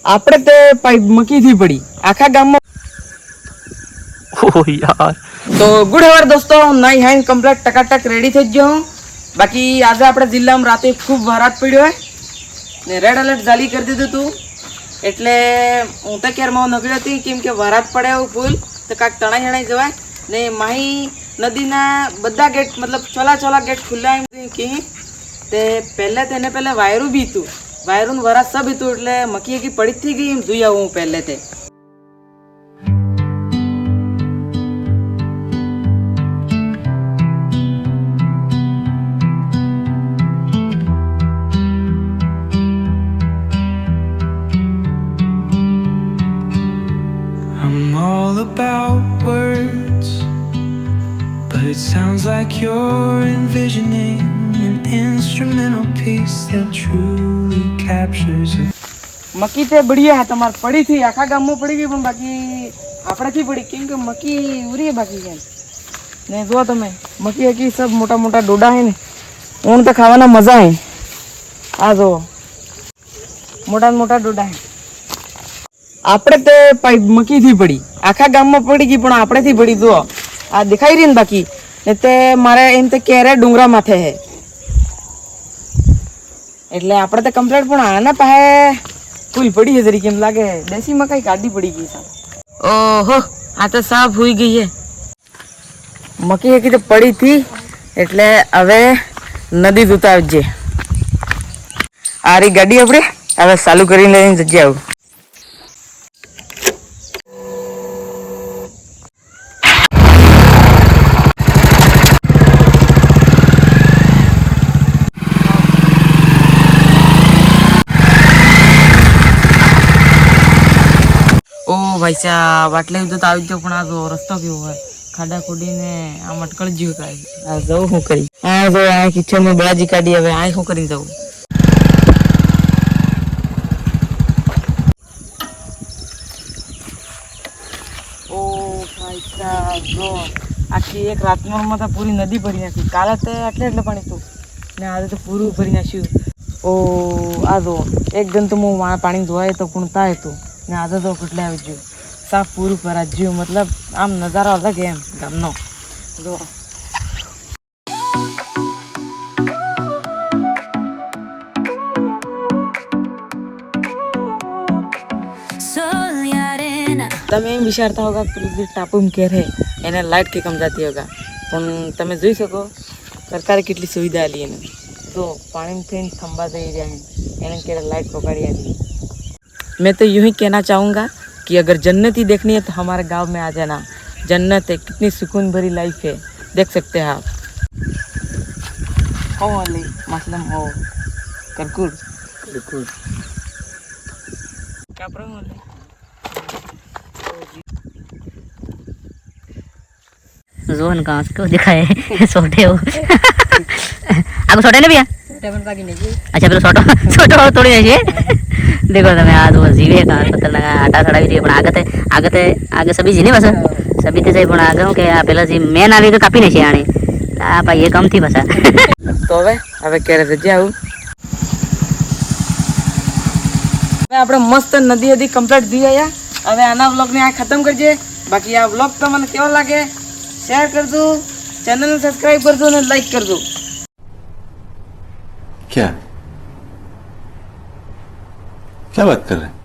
આપણે તે પાઇપ મકીથી પડી આખા ગામમાં. ઓ યાર. તો ગુડ હવાર દોસ્તો, નાઈ હાઈન કમ્પ્લીટ ટકાટક રેડી થઈ ગયો હું. બાકી આજે આપણા જિલ્લામાં રાતે ખૂબ વરાત પડ્યો હોય ને રેડ એલર્ટ જારી કરી દીધું હતું. એટલે હું તો ક્યારમાં નગળી હતી કેમ કે વરાત પડે એવું ફૂલ તો કાંક તણાઈ હણાઈ જવાય ને માહી નદીના બધા ગેટ મતલબ ચોલા ગેટ ખુલ્લા એમ કહી તે પહેલે તેને પહેલે વાયરું બી હતું, વાયરું વરાત સબ હતું એટલે મકી એકી પડી જ થઈ ગઈ એમ જોઈ આવું હું પહેલે તે. I'm all about words, but it sounds like you're envisioning an instrumental piece that truly captures it. મકી તે બઢિયા તમારે પડી થી આખા ગામમાં પડી ગઈ પણ બાકી આપણાથી પડી કેમ કે મકી ઉરી બાકી છે ને. જો તમે મકી હકી સબ મોટા મોટા ડોડા હે ને ઊન તો ખાવાના મજા હે. આ જો મોટા મોટા ડોડા હે. આપણે તે પાઇપ મકીથી પડી આખા ગામમાં પડી ગઈ પણ આપણેથી પડી. જો આ દેખાઈ રહી ને બાકી ને તે મારે એમ તો ક્યારે ડુંગરા માથે હે એટલે આપણે તો કમ્પ્લીટ પણ આના પાસે ફૂલ પડી છે તરીકે એમ લાગે દેશી મકાઈ કાઢી પડી ગઈ સાહેબ. ઓહો આ તો સાફ હોઈ ગઈ છે મકી હકી તો પડી હતી એટલે હવે નદી જોતા આવજે. આ રહી ગાડી આપણે હવે ચાલુ કરીને લઈને જજે આવું. ઓ ભાઈ સાહેબ આટલે તો આવી ગયો પણ આ જો રસ્તો કેવો હોય ખાડા ખોડીને આમ અટકળ જ્યું કાંઈ. આ જવું શું કરી આ જો આ કિચનમાં બળાજી કાઢી હવે આ શું કરીને જવું. ઓ ભાઈ સાહેબ જો આખી એક રાતમાં તો પૂરી નદી ભરી નાખી. કાલે તો એટલે પાણી હતું ને આજે તો પૂરું ભરી નાખ્યું. ઓ આ જો એક જણ તો હું પાણી ધોવાય તો કુણતા હતું ને આજે તો કેટલે આવી ગયું સાફ પૂરું કરા જ્યું મતલબ આમ નજારો અલગ એમ ગામનો. જો તમે એમ વિચારતા હોગા કે ટાપુ કેર હે એને લાઇટ કે કમ જાતી હોગા પણ તમે જોઈ શકો સરકારે કેટલી સુવિધા આલી એને. તો પાણી થઈને ખંભા થઈ રહ્યા એને કેરે लाइट पकड़ी आती. मैं तो यूं ही कहना चाहूँगा कि अगर जन्नत ही देखनी है तो हमारे गांव में आ जाना. जन्नत है, कितनी सुकून भरी लाइफ है, देख सकते हैं आप. हो वाली मतलब हो करकुर करकुर क्या प्रॉब्लम वाली जोन कहाँ से दिखाए छोटे हो आपको छोटे नहीं भैया अच्छा पेलो छोटो छोटो थोड़ी नहीं है देखो તમે આ તો જીવે કા પતલ આટા ચડાવી દે પણ આગતે સબી જીને બસ સબી તે જાય પણ આગળ કે આ પેલા જે મેન આવી કે કાપી ને છે આણે આ ભાઈ એ કમ થી બસા તો હવે ક્યારે રજા આવું. હવે આપણે મસ્ત નદી હદી કમ્પ્લીટ જોઈ આયા. હવે આના વ્લોગને આ ખતમ કરજે. બાકી આ વ્લોગ તમને કેવો લાગે શેર કરજો, ચેનલને સબસ્ક્રાઇબ કરજો અને લાઈક કરજો. क्या क्या बात कर रहे हैं?